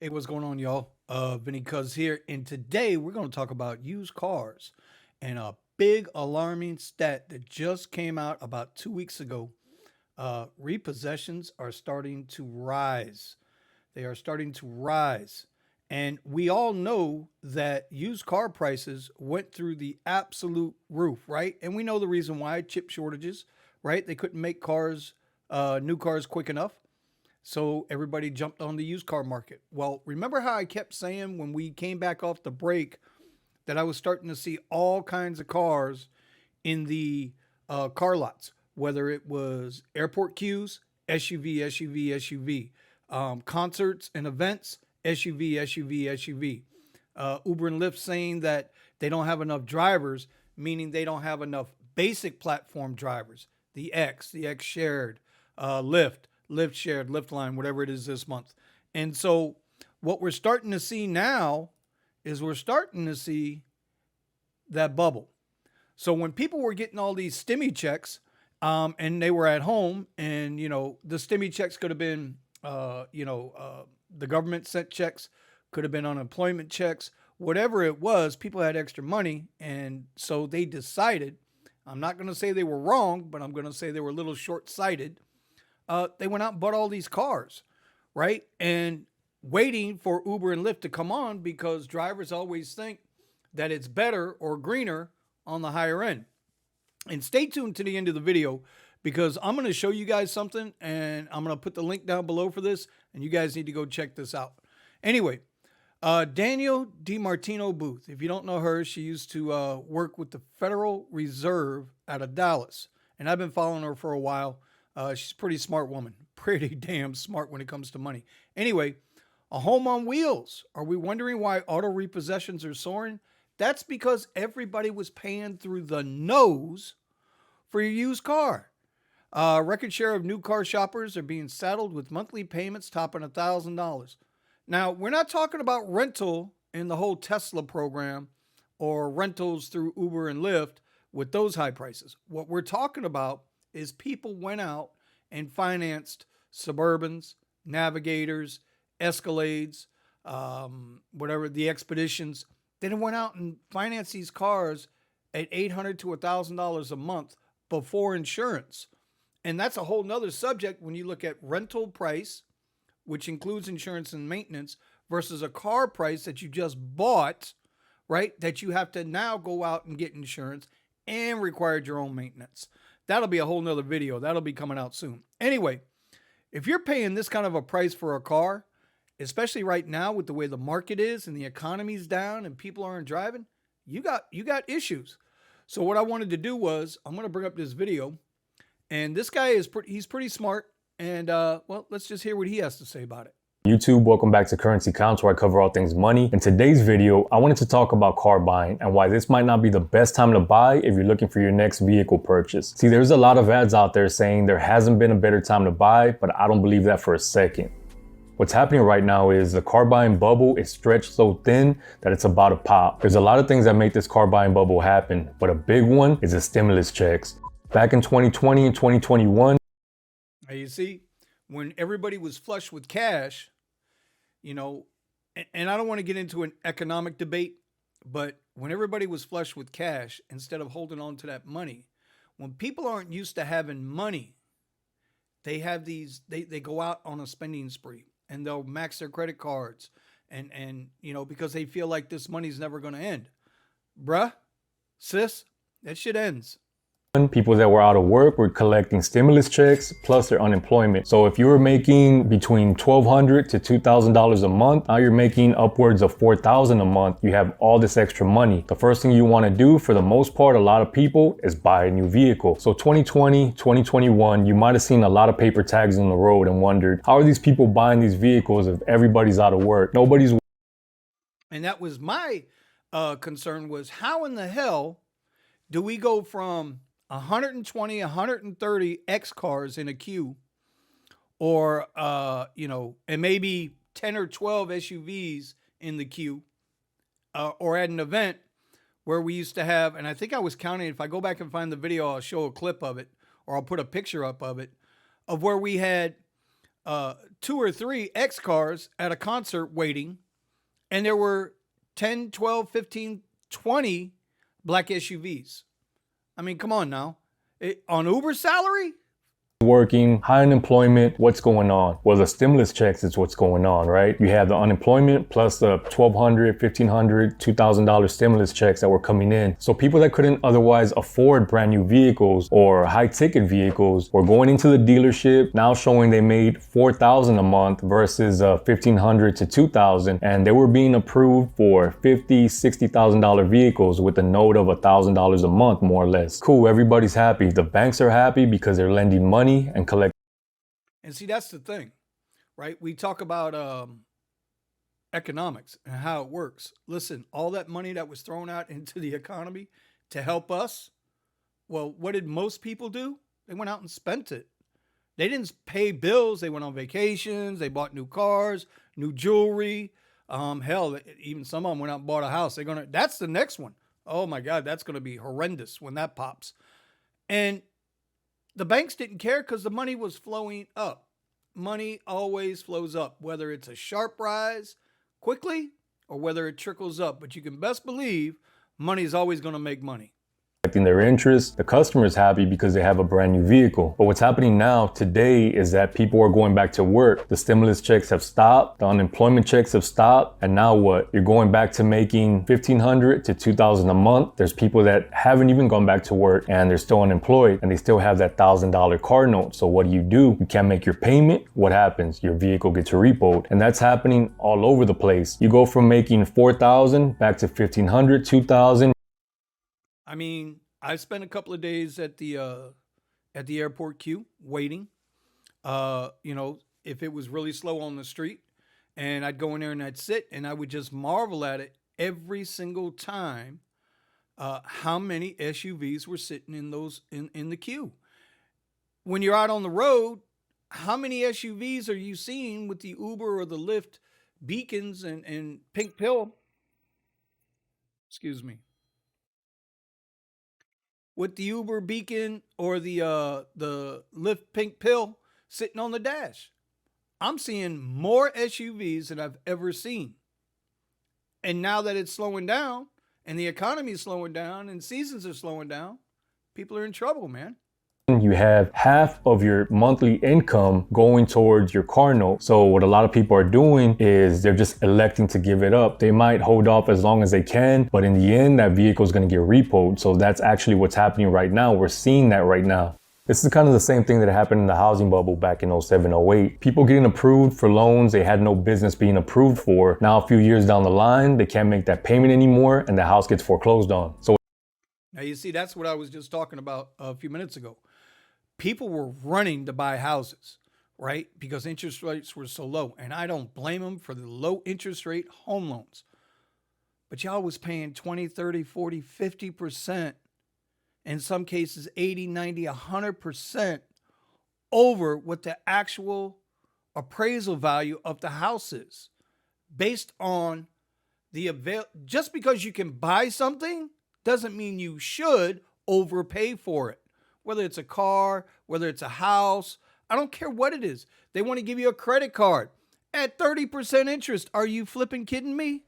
Hey, what's going on, y'all? Vinny Cuz here, and today we're going to talk about used cars and a big alarming stat that just came out about 2 weeks ago. Repossessions are starting to rise. They are starting to rise. And we all know that used car prices went through the absolute roof, right? And we know the reason why: chip shortages, right? They couldn't make new cars quick enough. So everybody jumped on the used car market. Well, remember how I kept saying when we came back off the break that I was starting to see all kinds of cars in the car lots, whether it was airport queues, SUV, concerts and events, SUV. Uber and Lyft saying that they don't have enough drivers, meaning they don't have enough basic platform drivers. The X shared, Lyft shared, Lyft line, whatever it is this month. And so what we're starting to see now is we're starting to see that bubble. So when people were getting all these stimmy checks, and they were at home, and the stimmy checks could have been, the government sent checks, could have been unemployment checks, whatever it was. People had extra money, and so they decided. I'm not going to say they were wrong, but I'm going to say they were a little short sighted. They went out and bought all these cars, right? And waiting for Uber and Lyft to come on because drivers always think that it's better or greener on the higher end. And stay tuned to the end of the video because I'm going to show you guys something, and I'm going to put the link down below for this, and you guys need to go check this out. Anyway, Daniel DiMartino Booth. If you don't know her, she used to work with the Federal Reserve out of Dallas, and I've been following her for a while. She's a pretty smart woman, pretty damn smart when it comes to money. Anyway, a home on wheels. Are we wondering why auto repossessions are soaring? That's because everybody was paying through the nose for your used car. Record share of new car shoppers are being saddled with monthly payments topping $1,000. Now, we're not talking about rental in the whole Tesla program or rentals through Uber and Lyft with those high prices. What we're talking about is people went out and financed Suburbans, Navigators, Escalades, whatever, the Expeditions. They went out and financed these cars at $800 to $1,000 a month before insurance. And that's a whole nother subject when you look at rental price, which includes insurance and maintenance, versus a car price that you just bought, right? That you have to now go out and get insurance and required your own maintenance. That'll be a whole nother video. That'll be coming out soon. Anyway, if you're paying this kind of a price for a car, especially right now with the way the market is and the economy's down and people aren't driving, you got issues. So what I wanted to do was I'm going to bring up this video, and this guy he's pretty smart, and well, let's just hear what he has to say about it. YouTube, welcome back to Currency Counts, where I cover all things money. In today's video, I wanted to talk about car buying and why this might not be the best time to buy if you're looking for your next vehicle purchase. See, there's a lot of ads out there saying there hasn't been a better time to buy, but I don't believe that for a second. What's happening right now is the car buying bubble is stretched so thin that it's about to pop. There's a lot of things that make this car buying bubble happen, but a big one is the stimulus checks. Back in 2020 and 2021, You see, when everybody was flush with cash, and I don't want to get into an economic debate, but when everybody was flush with cash, instead of holding on to that money, when people aren't used to having money, they have they go out on a spending spree and they'll max their credit cards and because they feel like this money's never going to end. Bruh, sis, that shit ends. people that were out of work were collecting stimulus checks plus their unemployment. So if you were making between $1,200 to $2,000 a month, now you're making upwards of $4,000 a month. You have all this extra money. The first thing you want to do, for the most part, a lot of people, is buy a new vehicle. So 2020, 2021, you might have seen a lot of paper tags on the road and wondered, how are these people buying these vehicles if everybody's out of work? Nobody's. And that was my concern, was how in the hell do we go from 120, 130 X cars in a queue, or, and maybe 10 or 12 SUVs in the queue, or at an event where we used to have, and I think I was counting, if I go back and find the video, I'll show a clip of it, or I'll put a picture up of it, of where we had 2 or 3 X cars at a concert waiting, and there were 10, 12, 15, 20 black SUVs. I mean, come on now. On Uber salary? Working, high unemployment, what's going on? Well, the stimulus checks is what's going on, right? You have the unemployment plus the $1,200, $1,500, $2,000 stimulus checks that were coming in. So people that couldn't otherwise afford brand new vehicles or high ticket vehicles were going into the dealership, now showing they made $4,000 a month versus $1,500 to $2,000, and they were being approved for $50,000, $60,000 vehicles with a note of $1,000 a month, more or less. Cool, everybody's happy. The banks are happy because they're lending money and collect. And see, that's the thing, right? We talk about economics and how it works. Listen, all that money that was thrown out into the economy to help us, well, what did most people do? They went out and spent it. They didn't pay bills. They went on vacations. They bought new cars, new jewelry. Hell, even some of them went out and bought a house. That's the next one. Oh my God, that's going to be horrendous when that pops. And the banks didn't care because the money was flowing up. Money always flows up, whether it's a sharp rise quickly or whether it trickles up. But you can best believe money is always going to make money. Their interest. The customer is happy because they have a brand new vehicle. But what's happening now today is that people are going back to work. The stimulus checks have stopped. The unemployment checks have stopped. And now what? You're going back to making $1,500 to $2,000 a month. There's people that haven't even gone back to work and they're still unemployed and they still have that $1,000 car note. So what do? You can't make your payment. What happens? Your vehicle gets repoed. And that's happening all over the place. You go from making $4,000 back to $1,500, $2,000. I mean, I spent a couple of days at the airport queue waiting. If it was really slow on the street, and I'd go in there and I'd sit and I would just marvel at it every single time. How many SUVs were sitting in the queue? When you're out on the road, how many SUVs are you seeing with the Uber or the Lyft beacons and pink pill? Excuse me. With the Uber beacon or the Lyft pink pill sitting on the dash. I'm seeing more SUVs than I've ever seen. And now that it's slowing down and the economy is slowing down and seasons are slowing down, people are in trouble, man. You have half of your monthly income going towards your car note. So what a lot of people are doing is they're just electing to give it up. They might hold off as long as they can, but in the end, that vehicle is going to get repoed. So that's actually what's happening right now. We're seeing that right now. This is kind of the same thing that happened in the housing bubble back in 07, 08. People getting approved for loans they had no business being approved for. Now, a few years down the line, they can't make that payment anymore and the house gets foreclosed on. So now you see, that's what I was just talking about a few minutes ago. People were running to buy houses, right? Because interest rates were so low. And I don't blame them for the low interest rate home loans. But y'all was paying 20, 30, 40, 50%. In some cases, 80, 90, 100% over what the actual appraisal value of the house is. Based on just because you can buy something doesn't mean you should overpay for it. Whether it's a car, whether it's a house, I don't care what it is. They want to give you a credit card at 30% interest. Are you flipping kidding me?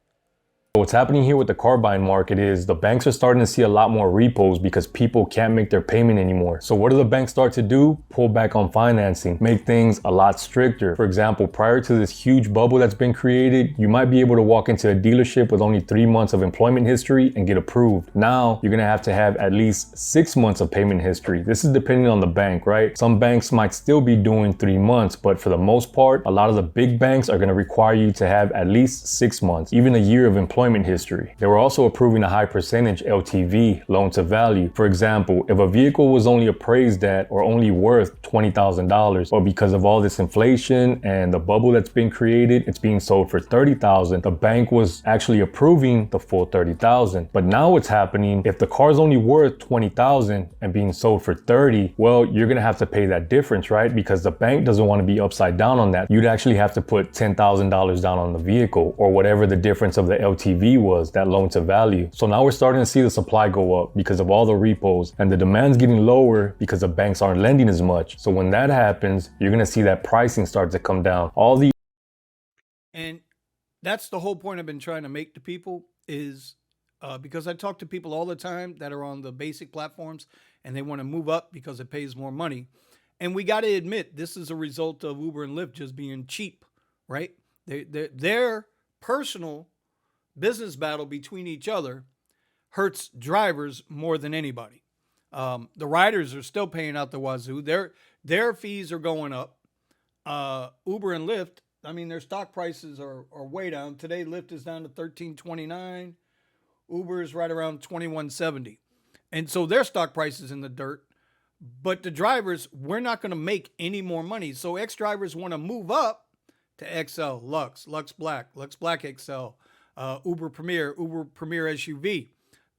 what's happening here with the car buying market is the banks are starting to see a lot more repos because people can't make their payment anymore. So what do the banks start to do? Pull back on financing, make things a lot stricter. For example, prior to this huge bubble that's been created, you might be able to walk into a dealership with only 3 months of employment history and get approved. Now you're gonna have to have at least 6 months of payment history. This is depending on the bank, right? Some banks might still be doing 3 months, but for the most part, a lot of the big banks are gonna require you to have at least 6 months, even a year of employment history. They were also approving a high percentage LTV, loan to value. For example, if a vehicle was only appraised at or only worth $20,000, or because of all this inflation and the bubble that's been created, it's being sold for $30,000, the bank was actually approving the full $30,000. But now what's happening, if the car is only worth $20,000 and being sold for $30,000, well, you're gonna have to pay that difference, right? Because the bank doesn't want to be upside down on that. You'd actually have to put $10,000 down on the vehicle, or whatever the difference of the LTV LTV was, that loan to value. So now we're starting to see the supply go up because of all the repos, and the demand's getting lower because the banks aren't lending as much. So when that happens, you're gonna see that pricing start to come down. And that's the whole point I've been trying to make to people is because I talk to people all the time that are on the basic platforms and they want to move up because it pays more money. And we got to admit, this is a result of Uber and Lyft just being cheap, right? Their personal business battle between each other hurts drivers more than anybody. The riders are still paying out the wazoo. Their fees are going up. Uber and Lyft, I mean, their stock prices are way down. Today, Lyft is down to $13.29. Uber is right around $21.70. And so their stock price is in the dirt. But the drivers, we're not going to make any more money. So ex-drivers want to move up to XL, Lux Black, Lux Black XL, Uber Premier SUV.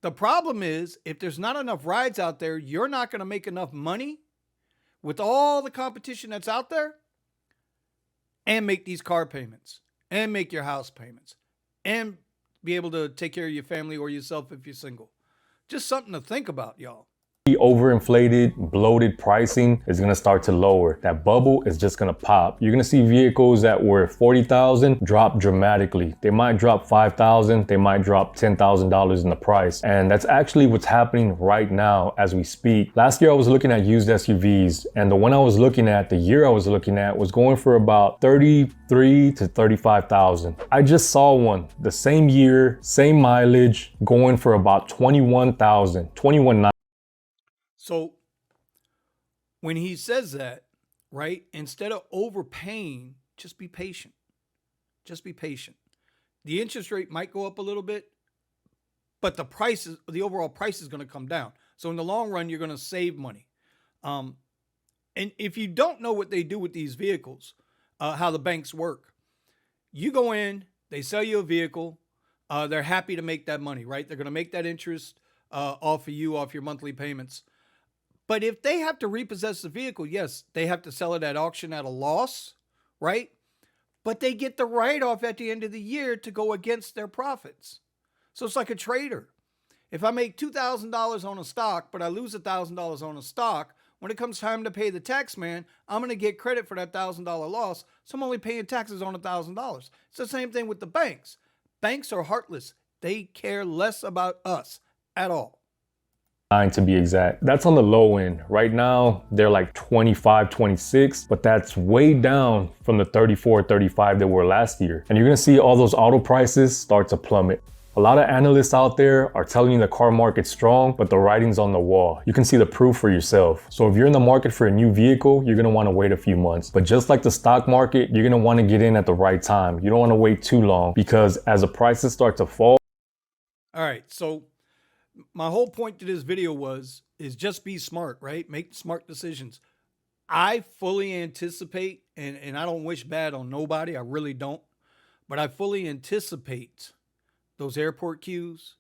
The problem is, if there's not enough rides out there, you're not going to make enough money with all the competition that's out there and make these car payments and make your house payments and be able to take care of your family or yourself if you're single. Just something to think about, y'all. Overinflated, bloated pricing is going to start to lower. That bubble is just going to pop. You're going to see vehicles that were $40,000 drop dramatically. They might drop $5,000, they might drop $10,000 in the price. And that's actually what's happening right now as we speak. Last year I was looking at used SUVs, and the one I was looking at, the year I was looking at, was going for about $33,000 to $35,000. I just saw one the same year, same mileage, going for about $21,000, $21,900. So when he says that, right, instead of overpaying, just be patient. Just be patient. The interest rate might go up a little bit, but the overall price is going to come down. So in the long run, you're going to save money. And if you don't know what they do with these vehicles, how the banks work, you go in, they sell you a vehicle, they're happy to make that money, right? They're going to make that interest off your monthly payments. But if they have to repossess the vehicle, yes, they have to sell it at auction at a loss, right? But they get the write-off at the end of the year to go against their profits. So it's like a trader. If I make $2,000 on a stock, but I lose $1,000 on a stock, when it comes time to pay the tax man, I'm going to get credit for that $1,000 loss. So I'm only paying taxes on $1,000. It's the same thing with the banks. Banks are heartless. They care less about us at all. To be exact. That's on the low end. Right now, they're like 25, 26, but that's way down from the 34, 35 they were last year. And you're gonna see all those auto prices start to plummet. A lot of analysts out there are telling you the car market's strong, but the writing's on the wall. You can see the proof for yourself. So if you're in the market for a new vehicle, you're gonna wanna wait a few months. But just like the stock market, you're gonna wanna get in at the right time. You don't wanna wait too long, because as the prices start to fall. All right, so my whole point to this video is just be smart, right? Make smart decisions. I fully anticipate, and I don't wish bad on nobody, I really don't, but I fully anticipate those airport queues,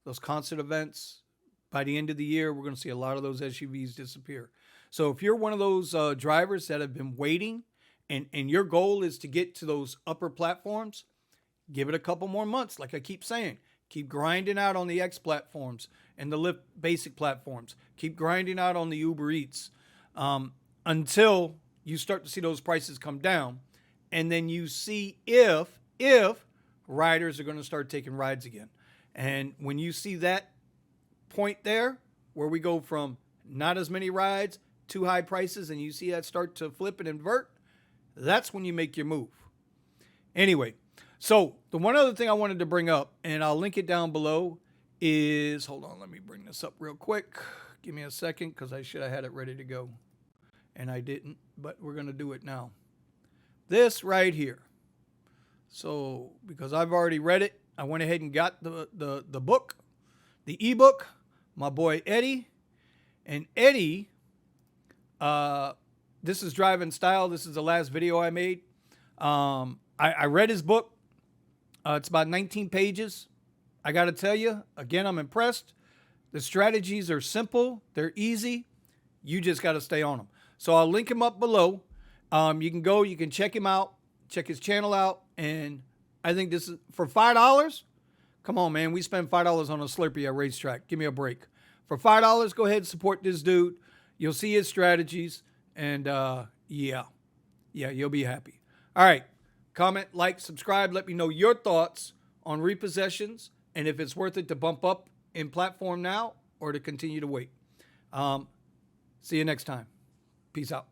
those concert events. By the end of the year, we're going to see a lot of those SUVs disappear. So if you're one of those drivers that have been waiting and your goal is to get to those upper platforms, give it a couple more months. Like I keep saying, keep grinding out on the X platforms and the Lyft basic platforms. Keep grinding out on the Uber Eats until you start to see those prices come down. And then you see if riders are going to start taking rides again. And when you see that point there, where we go from not as many rides, too high prices, and you see that start to flip and invert, that's when you make your move. Anyway, so the one other thing I wanted to bring up, and I'll link it down below, is, hold on, let me bring this up real quick. Give me a second, because I should have had it ready to go. And I didn't, but we're going to do it now. This right here. So, because I've already read it, I went ahead and got the book, the ebook, my boy Eddie. And Eddie, this is Drive in Style. This is the last video I made. I read his book. It's about 19 pages. I got to tell you, again, I'm impressed. The strategies are simple. They're easy. You just got to stay on them. So I'll link him up below. You can go, you can check him out, check his channel out. And I think this is for $5. Come on, man. We spend $5 on a Slurpee at racetrack. Give me a break. For $5, go ahead and support this dude. You'll see his strategies, and yeah, you'll be happy. All right. Comment, like, subscribe. Let me know your thoughts on repossessions and if it's worth it to bump up in platform now or to continue to wait. See you next time. Peace out.